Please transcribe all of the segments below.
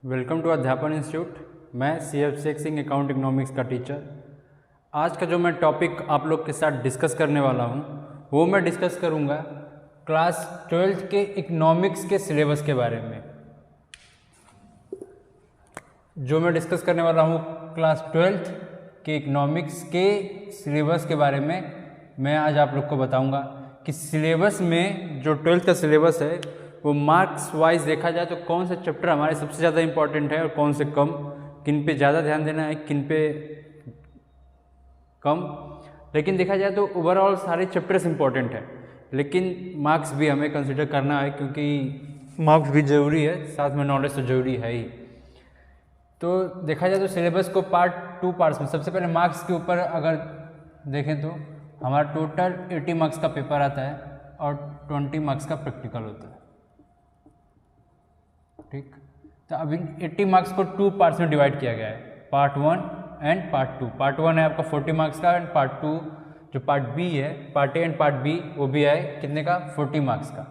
Welcome to Adhyapan institute. मैं CF Sheikh Singh account economics का teacher. आज का जो मैं टॉपिक आप लोग के साथ डिस्कस करने वाला हूँ वो मैं डिस्कस करूँगा क्लास 12th के इकोनॉमिक्स के सिलेबस के बारे में। जो मैं डिस्कस करने वाला हूँ क्लास 12th के इकोनॉमिक्स के सिलेबस के बारे में मैं आज आप लोग को बताऊँगा कि सिलेबस में जो 12th का सिलेबस है वो मार्क्स वाइज देखा जाए तो कौन सा चैप्टर हमारे सबसे ज़्यादा इंपॉर्टेंट है और कौन से कम, किन पे ज़्यादा ध्यान देना है किन पे कम। लेकिन देखा जाए तो ओवरऑल सारे चैप्टर्स इंपॉर्टेंट है, लेकिन मार्क्स भी हमें कंसिडर करना है क्योंकि मार्क्स भी ज़रूरी है, साथ में नॉलेज तो ज़रूरी है ही। तो देखा जाए तो सिलेबस को टू पार्ट्स में, सबसे पहले मार्क्स के ऊपर अगर देखें तो हमारा टोटल 80 मार्क्स का पेपर आता है और 20 मार्क्स का प्रैक्टिकल होता है। ठीक, तो अभी 80 मार्क्स को 2 पार्ट्स में डिवाइड किया गया है, पार्ट 1 एंड पार्ट 2। पार्ट 1 है आपका 40 मार्क्स का एंड पार्ट 2 जो पार्ट बी है, part A and part B, वो भी है कितने का, 40 मार्क्स का।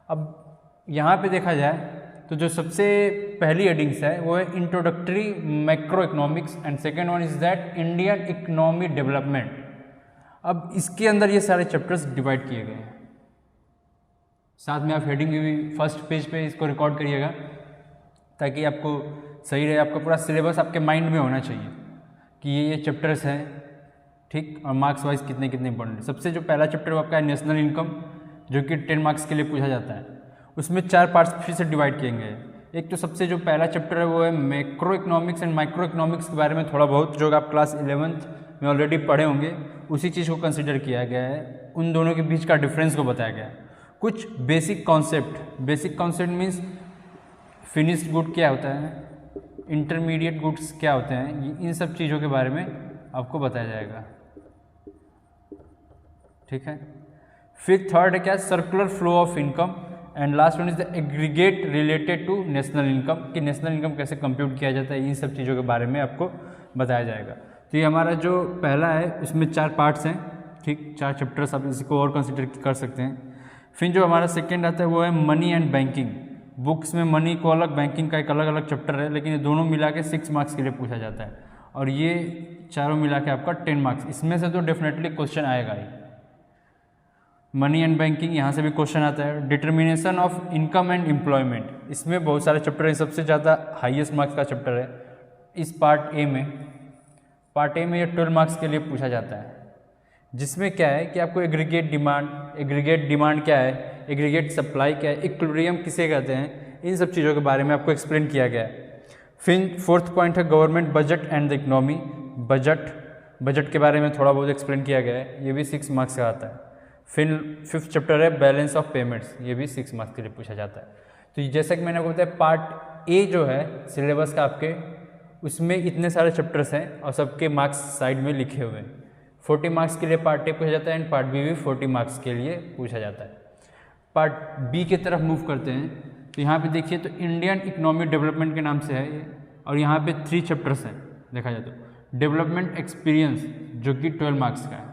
अब यहाँ पे देखा जाए तो जो सबसे पहली हेडिंग्स है वो है introductory macro economics and second one is that Indian economy development. अब इसके अंदर ये सारे चैप्टर्स डिवाइड किए गए हैं। साथ में आप हेडिंग भी फर्स्ट पेज पे इसको रिकॉर्ड करिएगा ताकि आपको सही रहे, आपका पूरा सिलेबस आपके माइंड में होना चाहिए कि ये चैप्टर्स हैं। ठीक, और मार्क्स वाइज कितने कितने इंपॉर्टेंट है। सबसे जो पहला चैप्टर वो आपका है नेशनल इनकम, जो कि 10 मार्क्स के लिए पूछा जाता है। उसमें 4 पार्ट्स फिर से डिवाइड किए गए हैं। एक तो सबसे जो पहला चैप्टर है वो है macro economics and micro economics के बारे में थोड़ा बहुत, जो आप क्लास 11th में ऑलरेडी पढ़े होंगे, उसी चीज़ को कंसिडर किया गया है। उन दोनों के बीच का डिफरेंस को बताया गया है। कुछ basic concept means finished good क्या होता है, इंटरमीडिएट गुड्स क्या होते हैं, इन सब चीज़ों के बारे में आपको बताया जाएगा। ठीक है, फिर थर्ड है क्या, circular flow of income and last one is the aggregate related to national income, कि नेशनल इनकम कैसे कंप्यूट किया जाता है, इन सब चीज़ों के बारे में आपको बताया जाएगा। तो ये हमारा जो पहला है उसमें 4 पार्ट्स हैं। ठीक, 4 चैप्टर्स, आप इसी को और कंसिडर कर सकते हैं। फिर जो हमारा सेकेंड आता है वो है मनी एंड बैंकिंग। बुक्स में मनी को अलग, बैंकिंग का एक अलग अलग चैप्टर है, लेकिन ये दोनों मिला के 6 मार्क्स के लिए पूछा जाता है और ये चारों मिला के आपका 10 मार्क्स। इसमें से तो डेफिनेटली क्वेश्चन आएगा ही। मनी एंड बैंकिंग, यहाँ से भी क्वेश्चन आता है। Determination of income and employment, इसमें बहुत सारे चैप्टर हैं, सबसे ज़्यादा हाईएस्ट मार्क्स का चैप्टर है इस पार्ट ए में ये 12 मार्क्स के लिए पूछा जाता है, जिसमें क्या है कि आपको एग्रीगेट डिमांड क्या है, एग्रीगेट सप्लाई क्या है, इक्विलिब्रियम किसे कहते हैं, इन सब चीज़ों के बारे में आपको एक्सप्लेन किया गया है। फिर फोर्थ पॉइंट है government budget and the economy. Budget के बारे में थोड़ा बहुत एक्सप्लेन किया गया है, ये भी 6 मार्क्स का आता है। फिर फिफ्थ चैप्टर है बैलेंस ऑफ पेमेंट्स, ये भी 6 मार्क्स के लिए पूछा जाता है। तो जैसा कि मैंने आपको बताया, पार्ट ए जो है सिलेबस का आपके, उसमें इतने सारे चैप्टर्स हैं और सबके मार्क्स साइड में लिखे हुए हैं। 40 मार्क्स के लिए पार्ट ए पूछा जाता है एंड पार्ट बी भी 40 मार्क्स के लिए पूछा जाता है। पार्ट बी की तरफ मूव करते हैं तो यहाँ पे देखिए तो इंडियन इकोनॉमी डेवलपमेंट के नाम से है ये, और यहाँ पे 3 चैप्टर्स हैं देखा जाए तो। डेवलपमेंट एक्सपीरियंस जो कि 12 मार्क्स का है।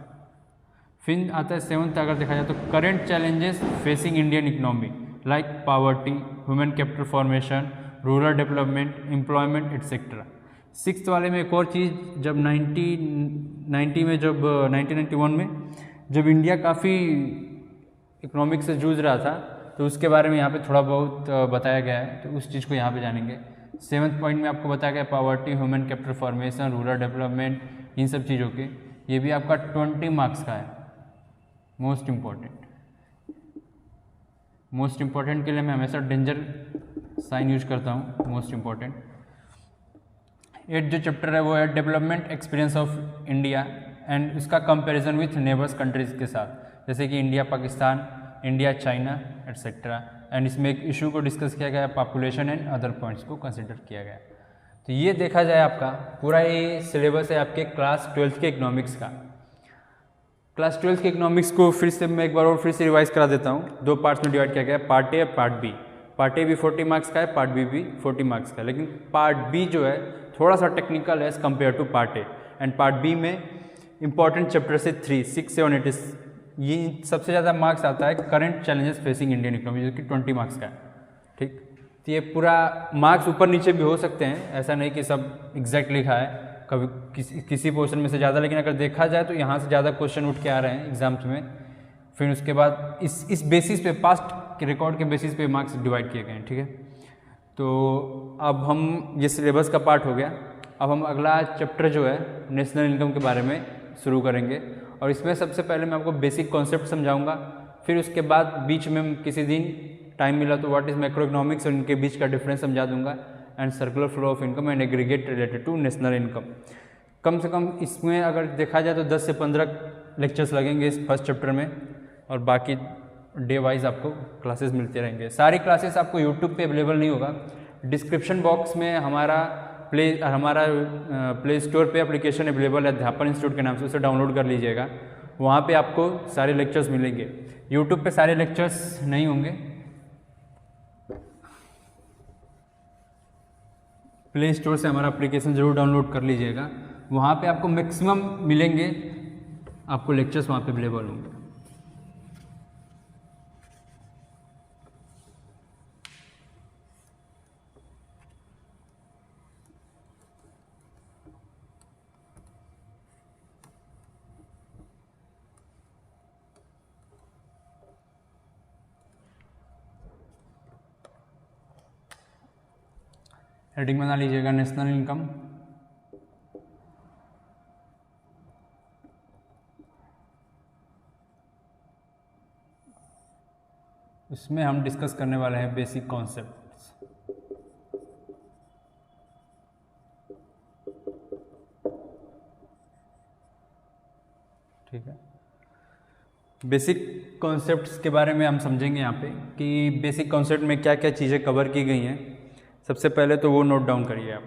फिर आता है 7th, अगर देखा जाए तो current challenges facing Indian economy like poverty, human capital formation, rural development, employment etcetera. 6th वाले में एक और चीज़, जब 1991 में जब इंडिया काफ़ी इकोनॉमिक्स से जूझ रहा था तो उसके बारे में यहाँ पे थोड़ा बहुत बताया गया है, तो उस चीज़ को यहाँ पे जानेंगे। 7th पॉइंट में आपको बताया गया poverty, human capital formation, rural development, इन सब चीज़ों के, ये भी आपका 20 मार्क्स का है। मोस्ट इम्पॉर्टेंट के लिए मैं हमेशा डेंजर साइन यूज करता हूँ, मोस्ट इम्पॉर्टेंट। 8 जो चैप्टर है वो है development experience of India and इसका कंपैरिजन विथ नेबर्स कंट्रीज़ के साथ, जैसे कि India Pakistan, India China etcetera. And इसमें एक इशू को डिस्कस किया गया, पॉपुलेशन एंड अदर पॉइंट्स को कंसिडर किया गया। तो ये देखा जाए आपका पूरा ये सिलेबस है आपके क्लास 12th के इकोनॉमिक्स का। क्लास 12th के इकोनॉमिक्स को फिर से मैं एक बार और फिर से रिवाइज करा देता हूँ। 2 पार्ट्स में डिवाइड किया गया है, पार्ट ए और पार्ट बी। पार्ट ए भी 40 मार्क्स का है, पार्ट बी भी 40 मार्क्स का है, लेकिन पार्ट बी जो है थोड़ा सा टेक्निकल है as compare to part A. And part B में इंपॉर्टेंट चैप्टर से 3, 6, 7, 8 ये सबसे ज़्यादा मार्क्स आता है current challenges facing Indian economy, जो कि 20 मार्क्स का है। ठीक, तो ये पूरा मार्क्स ऊपर नीचे भी हो सकते हैं, ऐसा नहीं कि सब एग्जैक्ट लिखा है, कभी किसी पोर्शन में से ज़्यादा, लेकिन अगर देखा जाए तो यहाँ से ज़्यादा क्वेश्चन उठ के आ रहे हैं एग्जाम्स में। फिर उसके बाद इस बेसिस पे, पास्ट के रिकॉर्ड के बेसिस पे मार्क्स डिवाइड किए गए हैं, ठीक है। तो अब हम, ये सिलेबस का पार्ट हो गया, अब हम अगला चैप्टर जो है नेशनल इनकम के बारे में शुरू करेंगे। और इसमें सबसे पहले मैं आपको बेसिक कॉन्सेप्ट समझाऊंगा, फिर उसके बाद बीच में किसी दिन टाइम मिला तो व्हाट इज़ मैक्रो इकोनॉमिक्स और इनके बीच का डिफरेंस समझा दूंगा, and circular flow of income and aggregate related to national income. कम से कम इसमें अगर देखा जाए तो 10 से 15 लेक्चर्स लगेंगे इस फर्स्ट चैप्टर में, और बाकी डे वाइज आपको क्लासेस मिलते रहेंगे। सारी क्लासेस आपको यूट्यूब पे अवेलेबल नहीं होगा, डिस्क्रिप्शन बॉक्स में हमारा प्ले स्टोर पे एप्लीकेशन अवेलेबल है अध्यापन इंस्टीट्यूट के नाम से, उसे डाउनलोड कर लीजिएगा, वहाँ पे आपको सारे लेक्चर्स मिलेंगे। यूट्यूब पे सारे लेक्चर्स नहीं होंगे, प्ले स्टोर से हमारा एप्लीकेशन ज़रूर डाउनलोड कर लीजिएगा, वहाँ पे आपको मैक्सिमम मिलेंगे, आपको लेक्चर्स वहाँ पे अवेलेबल होंगे। हेडिंग बना लीजिएगा नेशनल इनकम। इसमें हम डिस्कस करने वाले हैं बेसिक कॉन्सेप्ट्स। ठीक है, बेसिक कॉन्सेप्ट्स के बारे में हम समझेंगे यहाँ पे कि बेसिक कॉन्सेप्ट में क्या क्या चीज़ें कवर की गई हैं। सबसे पहले तो वो नोट डाउन करिए आप।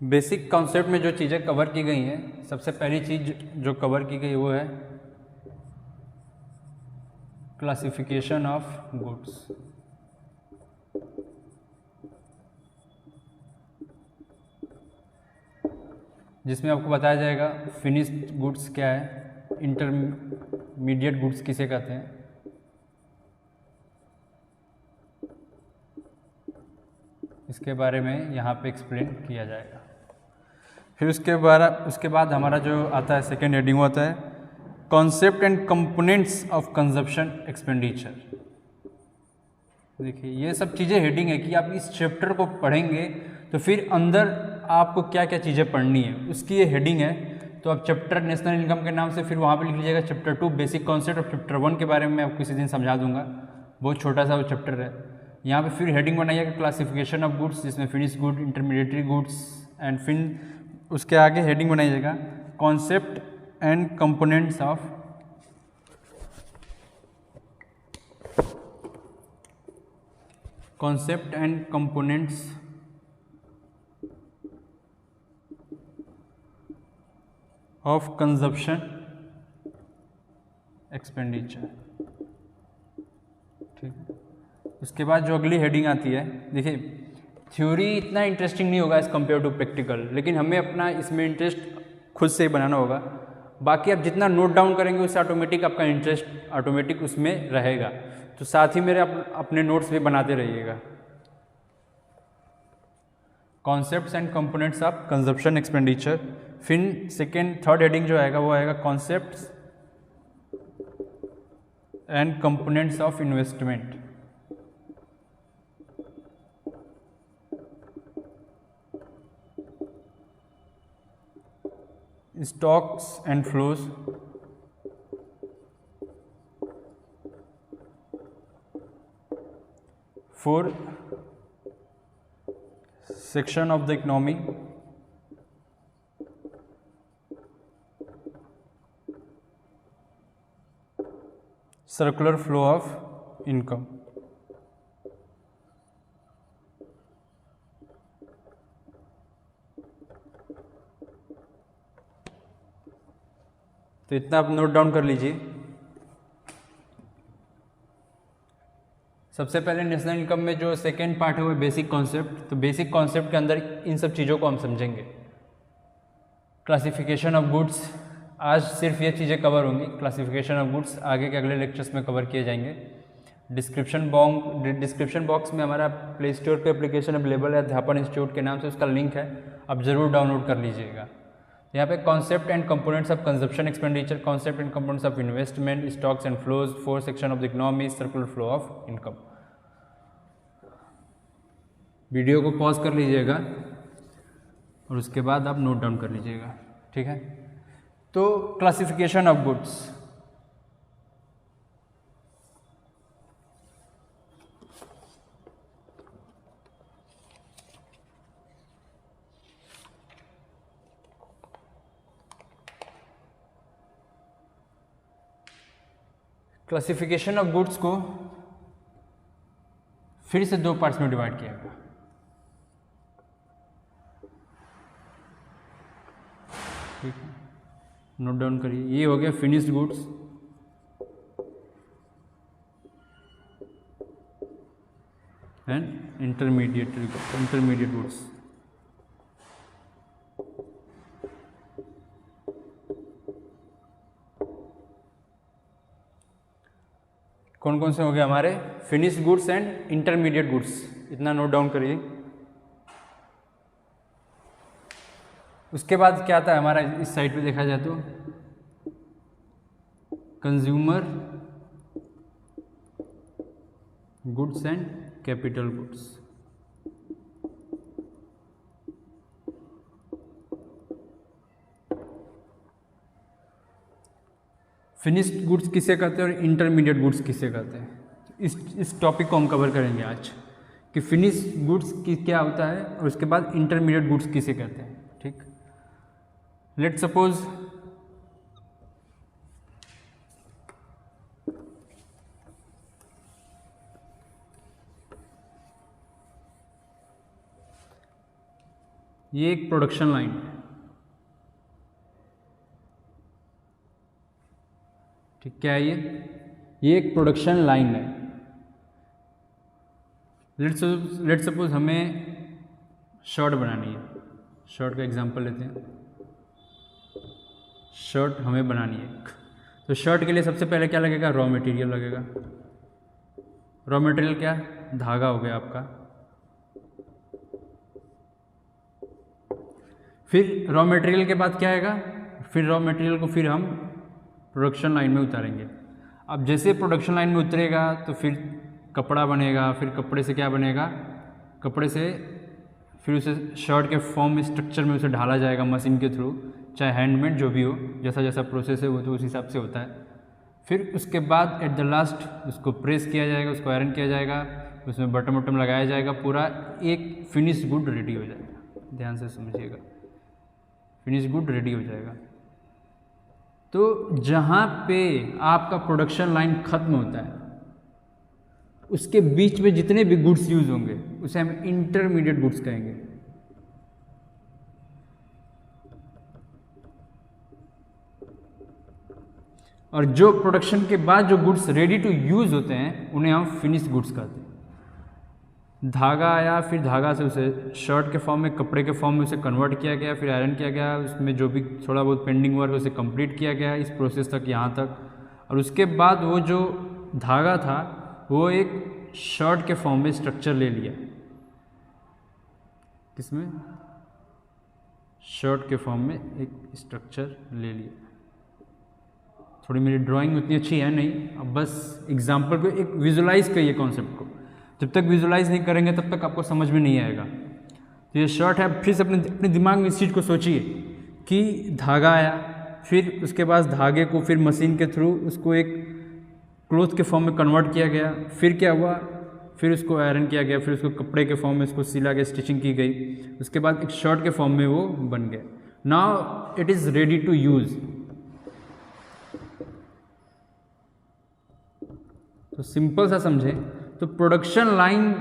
बेसिक कॉन्सेप्ट में जो चीज़ें कवर की गई हैं, सबसे पहली चीज़ जो कवर की गई वो है क्लासिफिकेशन ऑफ गुड्स। जिसमें आपको बताया जाएगा फिनिश्ड गुड्स क्या है, इंटरमीडिएट गुड्स किसे कहते हैं, इसके बारे में यहाँ पे एक्सप्लेन किया जाएगा। फिर उसके बाद हमारा जो आता है सेकेंड हेडिंग, वो आता है concept and components of consumption expenditure. देखिए ये सब चीज़ें हेडिंग है कि आप इस चैप्टर को पढ़ेंगे तो फिर अंदर आपको क्या क्या चीज़ें पढ़नी है, उसकी ये हेडिंग है। तो आप चैप्टर नेशनल इनकम के नाम से फिर वहाँ पे लिख लीजिएगा चैप्टर 2 बेसिक कॉन्सेप्ट, और चैप्टर 1 के बारे में मैं आपको किसी दिन समझा दूंगा, बहुत छोटा सा वो चैप्टर है। यहाँ पे फिर हेडिंग बनाइएगा क्लासिफिकेशन ऑफ गुड्स, जिसमें finish good, intermediary goods, and फिर उसके आगे हेडिंग बनाइएगा concept and components of of consumption expenditure. ठीक है, उसके बाद जो अगली हेडिंग आती है, देखिए थ्योरी इतना इंटरेस्टिंग नहीं होगा एज कम्पेयर टू प्रैक्टिकल, लेकिन हमें अपना इसमें इंटरेस्ट खुद से ही बनाना होगा। बाकी आप जितना नोट डाउन करेंगे उससे ऑटोमेटिक आपका इंटरेस्ट ऑटोमेटिक उसमें रहेगा। तो साथ ही मेरे अपने नोट्स भी बनाते रहिएगा। Concepts and components of consumption expenditure. फिर थर्ड हेडिंग जो आएगा वो आएगा concepts and components of investment. Stocks and flows, four section of the economy, circular flow of income. तो इतना आप नोट डाउन कर लीजिए। सबसे पहले नेशनल इनकम में जो सेकेंड पार्ट है वो बेसिक कॉन्सेप्ट। तो बेसिक कॉन्सेप्ट के अंदर इन सब चीज़ों को हम समझेंगे। क्लासिफिकेशन ऑफ गुड्स, आज सिर्फ ये चीज़ें कवर होंगी। क्लासिफिकेशन ऑफ गुड्स आगे के अगले लेक्चर्स में कवर किए जाएंगे। डिस्क्रिप्शन बॉक्स में हमारा प्ले स्टोर पे एप्लीकेशन अवेलेबल है, अध्यापन इंस्टीट्यूट के नाम से, उसका लिंक है, आप ज़रूर डाउनलोड कर लीजिएगा। यहाँ पे concept and components of consumption expenditure, concept and components of investment, stocks and flows, 4 section of the economy, circular flow of income. Video को पॉज कर लीजिएगा और उसके बाद आप नोट डाउन कर लीजिएगा, ठीक है। तो classification of goods, classification of goods को फिर से 2 पार्ट्स में डिवाइड किया गया। ठीक है, नोट डाउन करिए। ये हो गया finished goods, and intermediate goods. कौन कौन से हो गए हमारे? Finished goods and intermediate goods, इतना नोट डाउन करिए। उसके बाद क्या आता है हमारा, इस साइड पे देखा जाए तो consumer goods and capital goods. Finished goods किसे कहते हैं और इंटरमीडिएट गुड्स किसे कहते हैं, इस टॉपिक को हम कवर करेंगे आज, कि फिनिश्ड गुड्स की क्या होता है और उसके बाद इंटरमीडिएट गुड्स किसे कहते हैं। ठीक, लेट सपोज ये एक प्रोडक्शन लाइन है, ठीक, क्या है ये एक प्रोडक्शन लाइन है। लेट सपोज हमें शर्ट बनानी है, शर्ट का एग्जांपल लेते हैं। शर्ट हमें बनानी है, तो शर्ट के लिए सबसे पहले क्या लगेगा? रॉ मटेरियल लगेगा। रॉ मटेरियल क्या? धागा हो गया आपका। फिर रॉ मटेरियल के बाद क्या आएगा? फिर रॉ मटेरियल को फिर हम प्रोडक्शन लाइन में उतारेंगे। अब जैसे प्रोडक्शन लाइन में उतरेगा तो फिर कपड़ा बनेगा, फिर कपड़े से क्या बनेगा? कपड़े से फिर उसे शर्ट के फॉर्म में, स्ट्रक्चर में उसे ढाला जाएगा मशीन के थ्रू, चाहे हैंडमेड जो भी हो, जैसा जैसा प्रोसेस है वो तो उस हिसाब से होता है। फिर उसके बाद एट द लास्ट उसको प्रेस किया जाएगा, उसको आयरन किया जाएगा, उसमें बटन वटन लगाया जाएगा, पूरा एक फिनिश गुड रेडी हो जाएगा। ध्यान से समझिएगा, फिनिश गुड रेडी हो जाएगा। तो जहाँ पे आपका प्रोडक्शन लाइन खत्म होता है उसके बीच में जितने भी गुड्स यूज होंगे उसे हम इंटरमीडिएट गुड्स कहेंगे। और जो प्रोडक्शन के बाद जो गुड्स रेडी टू यूज होते हैं उन्हें हम फिनिश्ड गुड्स कहते हैं। धागा आया, फिर धागा से उसे शर्ट के फॉर्म में, कपड़े के फॉर्म में उसे कन्वर्ट किया गया, फिर आयरन किया गया, उसमें जो भी थोड़ा बहुत पेंडिंग वर्क उसे कंप्लीट किया गया इस प्रोसेस तक, यहाँ तक। और उसके बाद वो जो धागा था वो एक शर्ट के फॉर्म में स्ट्रक्चर ले लिया। किसमें? शर्ट के फॉर्म में एक स्ट्रक्चर ले लिया। थोड़ी मेरी ड्राइंग उतनी अच्छी है नहीं, अब बस एग्जाम्पल को एक विजुलाइज करिए कॉन्सेप्ट को। जब तक विजुलाइज नहीं करेंगे तब तक आपको समझ में नहीं आएगा। तो ये शर्ट है, फिर से अपने दिमाग में इस चीज़ को सोचिए कि धागा आया, फिर उसके बाद धागे को फिर मशीन के थ्रू उसको एक क्लोथ के फॉर्म में कन्वर्ट किया गया, फिर क्या हुआ? फिर उसको आयरन किया गया, फिर उसको कपड़े के फॉर्म में उसको सिला के स्टिचिंग की गई, उसके बाद एक शर्ट के फॉर्म में वो बन गया। Now it is ready to use. तो सिंपल सा समझें, तो प्रोडक्शन लाइन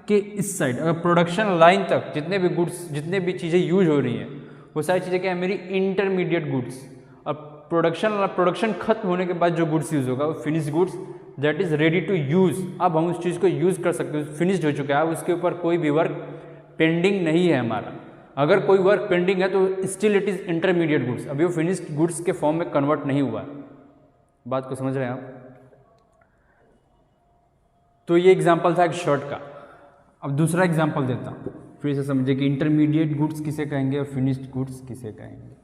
के इस साइड, अगर प्रोडक्शन लाइन तक जितने भी गुड्स, जितने भी चीज़ें यूज हो रही हैं वो सारी चीज़ें क्या है? मेरी इंटरमीडिएट गुड्स। और प्रोडक्शन खत्म होने के बाद जो गुड्स यूज़ होगा वो finish goods that is ready to use, अब हम उस चीज़ को यूज़ कर सकते हैं, फिनिश्ड हो चुका है, अब उसके ऊपर कोई भी वर्क पेंडिंग नहीं है हमारा। अगर कोई वर्क पेंडिंग है तो still it is intermediate goods, अभी वो फिनिश्ड गुड्स के फॉर्म में कन्वर्ट नहीं हुआ। बात को समझ रहे हैं आप? तो ये एग्जाम्पल था एक शर्ट का। अब दूसरा एग्जाम्पल देता हूँ, फिर से समझिए कि इंटरमीडिएट गुड्स किसे कहेंगे और फिनिश्ड गुड्स किसे कहेंगे।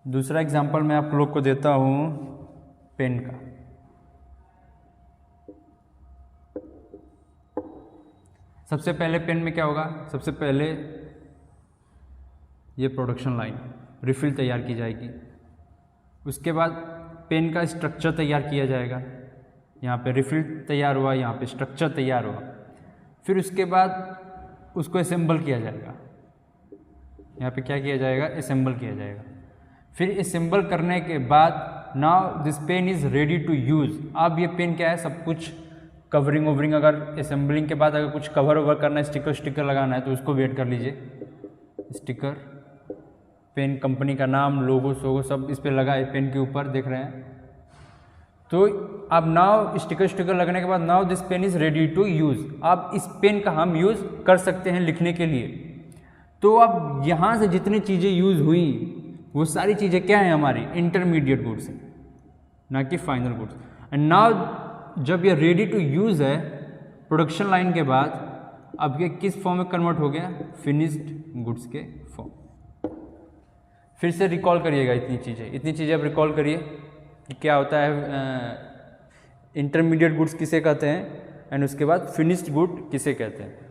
दूसरा एग्जाम्पल मैं आप लोग को देता हूँ पेन का। सबसे पहले पेन में क्या होगा, सबसे पहले ये प्रोडक्शन लाइन रिफिल तैयार की जाएगी, उसके बाद पेन का स्ट्रक्चर तैयार किया जाएगा, यहाँ पे रिफिल तैयार हुआ, यहाँ पे स्ट्रक्चर तैयार हुआ, फिर उसके बाद उसको असेंबल किया जाएगा, यहाँ पे क्या किया जाएगा, असेंबल किया जाएगा। फिर असेंबल करने के बाद now this pen is ready to use. अब ये पेन क्या है, सब कुछ कवरिंग ववरिंग, अगर असेंबलिंग के बाद अगर कुछ कवर ओवर करना है, स्टिकर लगाना है तो उसको वेट कर लीजिए। स्टिकर, पेन कंपनी का नाम, लोगो सोगो सब इस पर लगा है पेन के ऊपर, देख रहे हैं। तो अब नाउ स्टिकर लगने के बाद now this pen is ready to use. अब इस पेन का हम यूज़ कर सकते हैं लिखने के लिए। तो अब यहाँ से जितनी चीज़ें यूज़ हुई वो सारी चीज़ें क्या हैं, हमारी इंटरमीडिएट गुड्स हैं, ना कि फाइनल गुड्स। एंड नाउ जब ये रेडी टू यूज़ है प्रोडक्शन लाइन के बाद, अब ये किस फॉर्म में कन्वर्ट हो गया, फिनिश्ड गुड्स के फॉर्म। फिर से रिकॉल करिएगा इतनी चीज़ें अब रिकॉल करिए कि क्या होता है, इंटरमीडिएट गुड्स किसे कहते हैं एंड उसके बाद फिनिश्ड गुड किसे कहते हैं।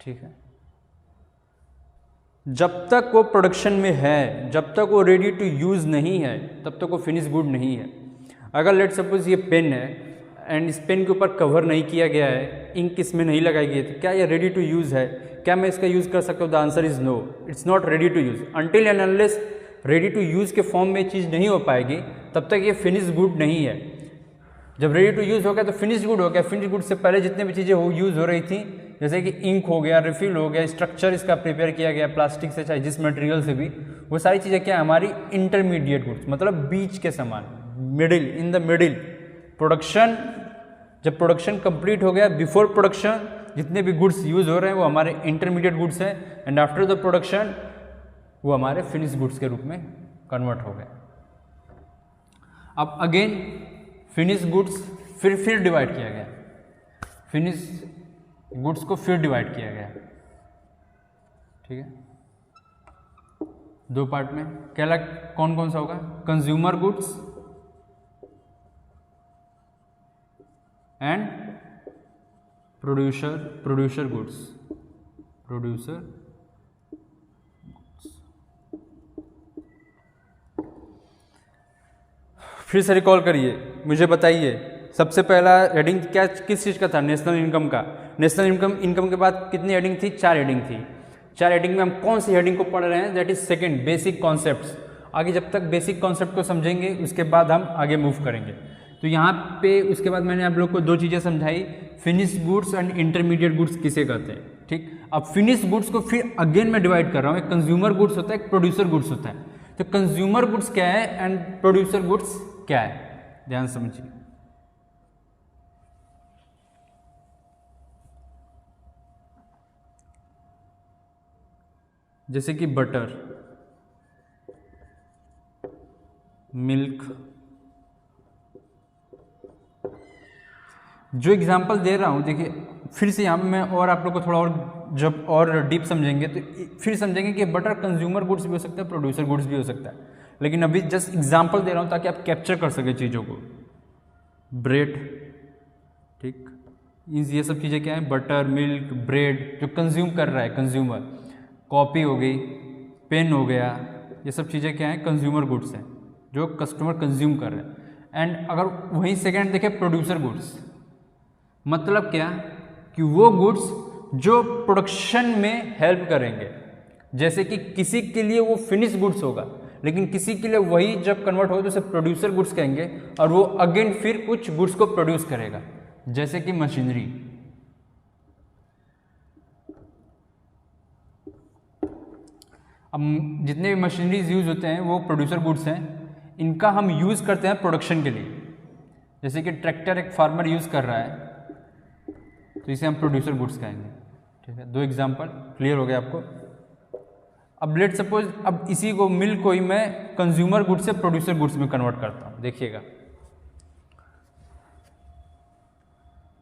ठीक है, जब तक वो प्रोडक्शन में है, जब तक वो रेडी टू यूज़ नहीं है, तब तक वो फिनिश गुड नहीं है। अगर लेट सपोज ये पेन है एंड इस पेन के ऊपर कवर नहीं किया गया है, इंक इसमें नहीं लगाई गई, तो क्या ये रेडी टू यूज़ है, क्या मैं इसका यूज़ कर सकता हूँ? The answer is no, it's not ready to use. Until and unless ready to use के फॉर्म में चीज़ नहीं हो पाएगी, तब तक ये फिनिश गुड नहीं है। जब रेडी टू यूज़ हो गया तो फिनिश गुड हो गया। फिनिश गुड से पहले जितने भी चीज़ें यूज़ हो रही थी, जैसे कि इंक हो गया, रिफिल हो गया, स्ट्रक्चर इसका प्रिपेयर किया गया प्लास्टिक से, चाहे जिस मटेरियल से भी, वो सारी चीज़ें क्या हमारी इंटरमीडिएट गुड्स, मतलब बीच के समान, middle, in the middle. Production, जब प्रोडक्शन कंप्लीट हो गया, बिफोर प्रोडक्शन जितने भी गुड्स यूज़ हो रहे हैं वो हमारे इंटरमीडिएट गुड्स हैं, एंड आफ्टर द प्रोडक्शन वो हमारे फिनिश गुड्स के रूप में कन्वर्ट हो गए। अब अगेन फिनिश गुड्स फिर डिवाइड किया गया, फिनिश गुड्स को फिर डिवाइड किया गया, ठीक है, दो पार्ट में। क्या कौन कौन सा होगा, consumer goods and producer goods. फिर से रिकॉल करिए, मुझे बताइए सबसे पहला हेडिंग क्या, किस चीज़ का था, नेशनल इनकम का। नेशनल इनकम के बाद कितनी हेडिंग थी, 4 हेडिंग थी। 4 हेडिंग में हम कौन सी हेडिंग को पढ़ रहे हैं, that is second, basic concepts. आगे जब तक बेसिक कॉन्सेप्ट को समझेंगे उसके बाद हम आगे मूव करेंगे। तो यहाँ पे उसके बाद मैंने आप लोग को 2 चीज़ें समझाई, finish goods and intermediate goods किसे कहते हैं, ठीक। अब फिनिश गुड्स को फिर अगेन मैं डिवाइड कर रहा हूँ, एक कंज्यूमर गुड्स होता है, एक प्रोड्यूसर गुड्स होता है। तो कंज्यूमर गुड्स क्या है एंड प्रोड्यूसर गुड्स क्या है, ध्यान समझिए। जैसे कि बटर, मिल्क, जो एग्जाम्पल दे रहा हूँ देखिए, फिर से यहाँ पे मैं और आप लोग को थोड़ा और जब और डीप समझेंगे तो फिर समझेंगे कि बटर कंज्यूमर गुड्स भी हो सकता है, प्रोड्यूसर गुड्स भी हो सकता है, लेकिन अभी जस्ट एग्जाम्पल दे रहा हूँ ताकि आप कैप्चर कर सके चीज़ों को। ब्रेड, ठीक, ये सब चीज़ें क्या है, बटर, मिल्क, ब्रेड, जो कंज्यूम कर रहा है कंज्यूमर। कॉपी हो गई, पेन हो गया, ये सब चीज़ें क्या हैं, कंज्यूमर गुड्स हैं जो कस्टमर कंज्यूम कर रहे हैं। एंड अगर वहीं सेकेंड देखें, प्रोड्यूसर गुड्स, मतलब क्या कि वो गुड्स जो प्रोडक्शन में हेल्प करेंगे। जैसे कि किसी के लिए वो फिनिश गुड्स होगा, लेकिन किसी के लिए वही जब कन्वर्ट हो तो उसे प्रोड्यूसर गुड्स कहेंगे और वो अगेन फिर कुछ गुड्स को प्रोड्यूस करेगा, जैसे कि मशीनरी। अब जितने भी मशीनरीज यूज होते हैं वो प्रोड्यूसर गुड्स हैं, इनका हम यूज़ करते हैं प्रोडक्शन के लिए। जैसे कि ट्रैक्टर एक फार्मर यूज़ कर रहा है तो इसे हम प्रोड्यूसर गुड्स कहेंगे। ठीक है, 2 एग्जांपल क्लियर हो गया आपको। अब लेट सपोज अब इसी को मिल्क को ही मैं कंज्यूमर गुड्स से प्रोड्यूसर गुड्स में कन्वर्ट करता हूँ। देखिएगा,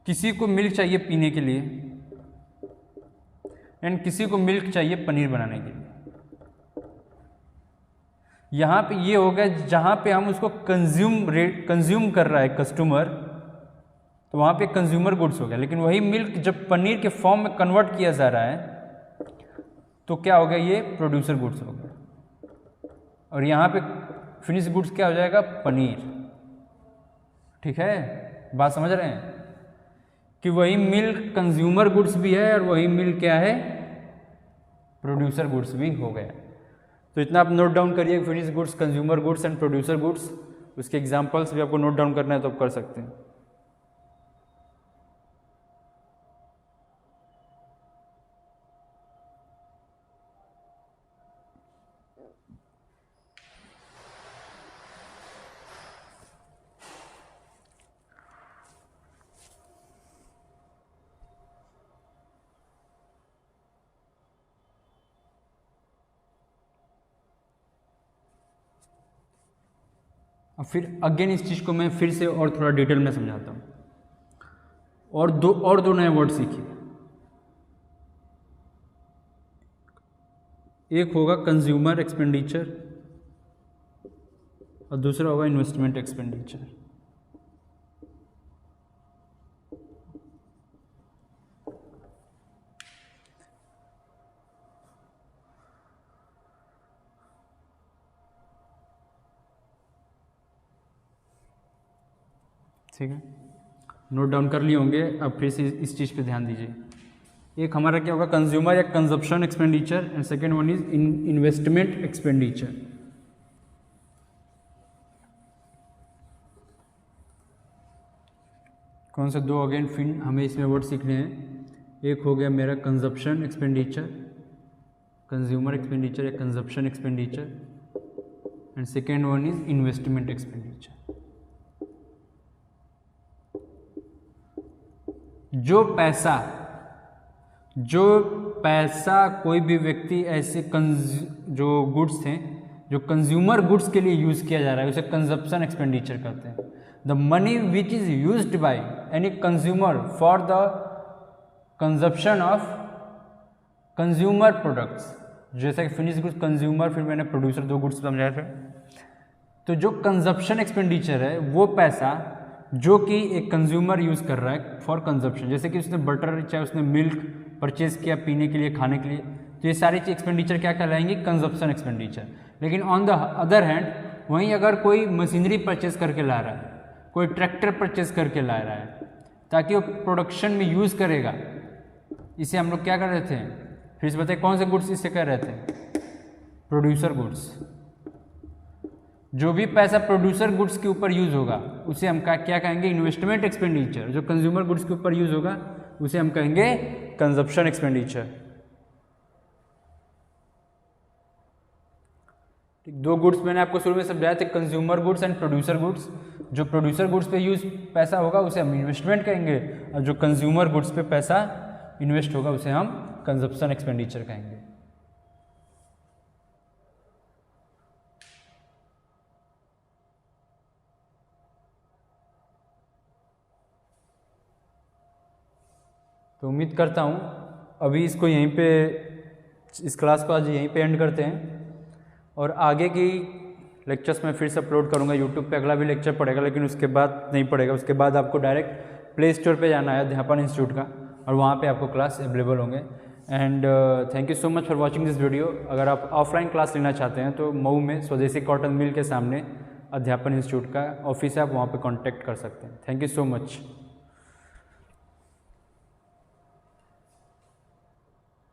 किसी को मिल्क चाहिए पीने के लिए एंड किसी को मिल्क चाहिए पनीर बनाने के लिए। यहाँ पे ये हो गया जहाँ पे हम उसको कंज्यूम कर रहा है कस्टमर, तो वहाँ पे कंज्यूमर गुड्स हो गया। लेकिन वही मिल्क जब पनीर के फॉर्म में कन्वर्ट किया जा रहा है तो क्या हो गया, ये प्रोड्यूसर गुड्स हो गया। और यहाँ पे फिनिश गुड्स क्या हो जाएगा, पनीर। ठीक है, बात समझ रहे हैं कि वही मिल्क कंज्यूमर गुड्स भी है और वही मिल्क क्या है, प्रोड्यूसर गुड्स भी हो गया। तो इतना आप नोट डाउन करिए, finish goods, consumer goods and producer goods. उसके एग्जांपल्स भी आपको नोट डाउन करना है तो आप कर सकते हैं। अब फिर अगेन इस चीज़ को मैं फिर से और थोड़ा डिटेल में समझाता हूँ। और दो नए वर्ड सीखिए। एक होगा कंज्यूमर एक्सपेंडिचर और दूसरा होगा इन्वेस्टमेंट एक्सपेंडिचर। ठीक है, नोट डाउन कर लिए होंगे। अब फिर से इस चीज़ पे ध्यान दीजिए। एक हमारा क्या होगा, कंज्यूमर या consumption expenditure and second one is investment expenditure. कौन से 2 अगेन फिर हमें इसमें वर्ड सीखने हैं। एक हो गया मेरा कंजप्शन एक्सपेंडिचर, कंज्यूमर एक्सपेंडिचर या consumption expenditure, and second one is investment expenditure. जो पैसा कोई भी व्यक्ति ऐसे जो गुड्स थे जो कंज्यूमर गुड्स के लिए यूज़ किया जा रहा है उसे कंजप्शन एक्सपेंडिचर कहते हैं। The money which is used by any consumer for the consumption of consumer products, जैसे कि फिनिश गुड्स, कंज्यूमर, फिर मैंने प्रोड्यूसर, 2 गुड्स समझाए थे। तो जो कंजप्शन एक्सपेंडिचर है वो पैसा जो कि एक कंज्यूमर यूज़ कर रहा है फॉर कंजप्शन, जैसे कि उसने बटर, चाहे उसने मिल्क परचेज किया पीने के लिए, खाने के लिए, तो ये सारी एक्सपेंडिचर क्या कहलाएंगी, कंजप्शन एक्सपेंडिचर। लेकिन ऑन द अदर हैंड वहीं अगर कोई मशीनरी परचेज करके ला रहा है, कोई ट्रैक्टर परचेज करके ला रहा है ताकि वो प्रोडक्शन में यूज़ करेगा, इसे हम लोग क्या कर रहे थे, फिर से बताइए कौन से गुड्स इसे कह रहे थे, प्रोड्यूसर गुड्स। जो भी पैसा प्रोड्यूसर गुड्स के ऊपर यूज़ होगा उसे हम क्या कहेंगे, इन्वेस्टमेंट एक्सपेंडिचर। जो कंज्यूमर गुड्स के ऊपर यूज़ होगा उसे हम कहेंगे कंजप्शन एक्सपेंडिचर। 2 गुड्स मैंने आपको शुरू में समझाया थे, consumer goods and producer goods. जो प्रोड्यूसर गुड्स पे यूज पैसा होगा उसे हम इन्वेस्टमेंट कहेंगे, और जो कंज्यूमर गुड्स पे पैसा इन्वेस्ट होगा उसे हम कंजप्शन एक्सपेंडिचर कहेंगे। तो उम्मीद करता हूँ अभी इसको यहीं पे, इस क्लास को आज यहीं पे एंड करते हैं, और आगे की लेक्चर्स में फिर से अपलोड करूँगा यूट्यूब पे। अगला भी लेक्चर पड़ेगा लेकिन उसके बाद नहीं पड़ेगा, उसके बाद आपको डायरेक्ट प्ले स्टोर पे जाना है अध्यापन इंस्टीट्यूट का, और वहाँ पे आपको क्लास अवेलेबल होंगे। And thank you so much for watching this video. अगर आप ऑफलाइन क्लास लेना चाहते हैं तो मऊ में स्वदेशी कॉटन मिल के सामने अध्यापन इंस्टीट्यूट का ऑफिस है, आप वहाँ पर कॉन्टैक्ट कर सकते हैं। Thank you so much.